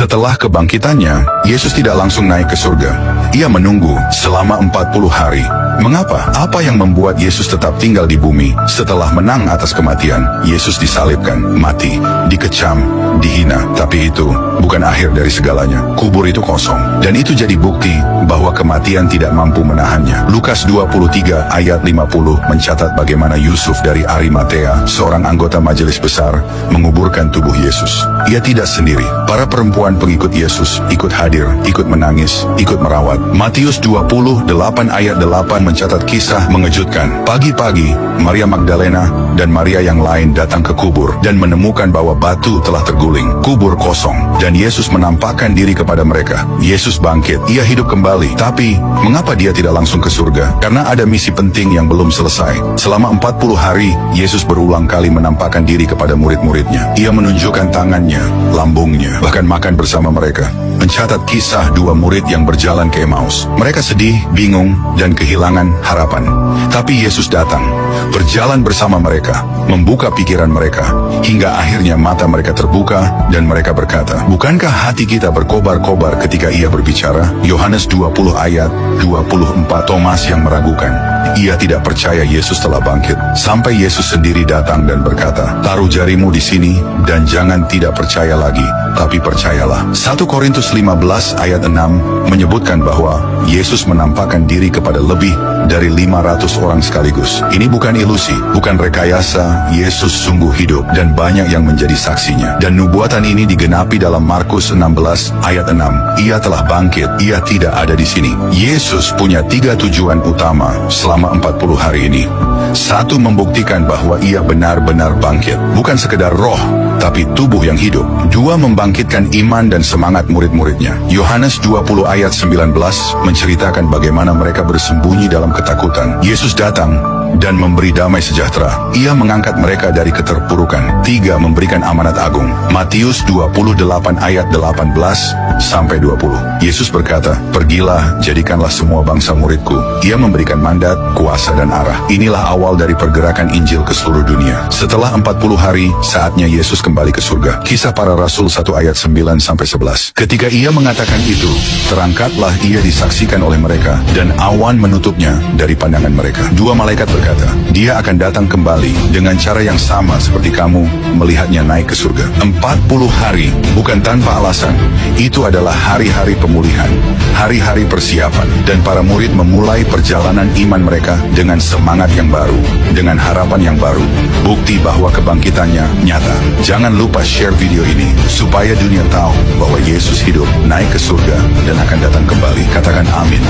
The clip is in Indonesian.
Setelah kebangkitannya, Yesus tidak langsung naik ke surga. Ia menunggu selama 40 hari. Mengapa? Apa yang membuat Yesus tetap tinggal di bumi? Setelah menang atas kematian, Yesus disalibkan, mati, dikecam, dihina. Tapi itu bukan akhir dari segalanya. Kubur itu kosong. Dan itu jadi bukti bahwa kematian tidak mampu menahannya. Lukas 23 ayat 50 mencatat bagaimana Yusuf dari Arimatea, seorang anggota majelis besar, menguburkan tubuh Yesus. Ia tidak sendiri. Para perempuan pengikut Yesus ikut hadir, ikut menangis, ikut merawat. Matius 28 ayat 8 mencatat kisah mengejutkan. Pagi-pagi, Maria Magdalena dan Maria yang lain datang ke kubur dan menemukan bahwa batu telah terguling. Kubur kosong. Dan Yesus menampakkan diri kepada mereka. Yesus bangkit. Ia hidup kembali. Tapi, mengapa dia tidak langsung ke surga? Karena ada misi penting yang belum selesai. Selama 40 hari, Yesus berulang kali menampakkan diri kepada murid-muridnya. Ia menunjukkan tangannya, lambungnya, bahkan makan bersama mereka. Mencatat kisah dua murid yang berjalan ke Emmaus. Mereka sedih, bingung, dan kehilangan harapan. Tapi Yesus datang, berjalan bersama mereka, membuka pikiran mereka, hingga akhirnya mata mereka terbuka dan mereka berkata, "Bukankah hati kita berkobar-kobar ketika ia berbicara?" Yohanes 20 ayat 24. Thomas yang meragukan. Ia tidak percaya Yesus telah bangkit. Sampai Yesus sendiri datang dan berkata, "Taruh jarimu di sini dan jangan tidak percaya lagi, tapi percayalah." 1 Korintus 15 ayat 6 menyebutkan bahwa Yesus menampakkan diri kepada lebih dari 500 orang sekaligus. Ini bukan ilusi, bukan rekayasa. Yesus sungguh hidup dan banyak yang menjadi saksinya. Dan nubuatan ini digenapi dalam Markus 16 ayat 6. Ia telah bangkit, ia tidak ada di sini. Yesus punya 3 tujuan utama selama 40 hari ini. 1. Membuktikan bahwa ia benar-benar bangkit. Bukan sekedar roh, tapi tubuh yang hidup. 2. Membangkitkan iman dan semangat murid-muridnya. Yohanes 20 ayat 19 menceritakan bagaimana mereka bersembunyi dalam ketakutan. Yesus datang dan memberi damai sejahtera. Ia mengangkat mereka dari keterpurukan. 3. Memberikan amanat agung. Matius 28 ayat 18 sampai 20. Yesus berkata, "Pergilah, jadikanlah semua bangsa muridku." Ia memberikan mandat, kuasa dan arah. Inilah awal dari pergerakan Injil ke seluruh dunia. Setelah 40 hari, saatnya Yesus kembali ke surga. Kisah Para Rasul 1 ayat 9 sampai 11. Ketika ia mengatakan itu, terangkatlah ia disaksikan oleh mereka dan awan menutupnya dari pandangan mereka. 2 malaikat berkata, "Dia akan datang kembali dengan cara yang sama seperti kamu melihatnya naik ke surga." 40 hari bukan tanpa alasan. Itu adalah hari-hari pemulihan, hari-hari persiapan, dan para murid memulai perjalanan iman mereka dengan semangat yang baru, dengan harapan yang baru, bukti bahwa kebangkitannya nyata. Jangan lupa share video ini supaya dunia tahu bahwa Yesus hidup, naik ke surga, dan akan datang kembali. Katakan amin.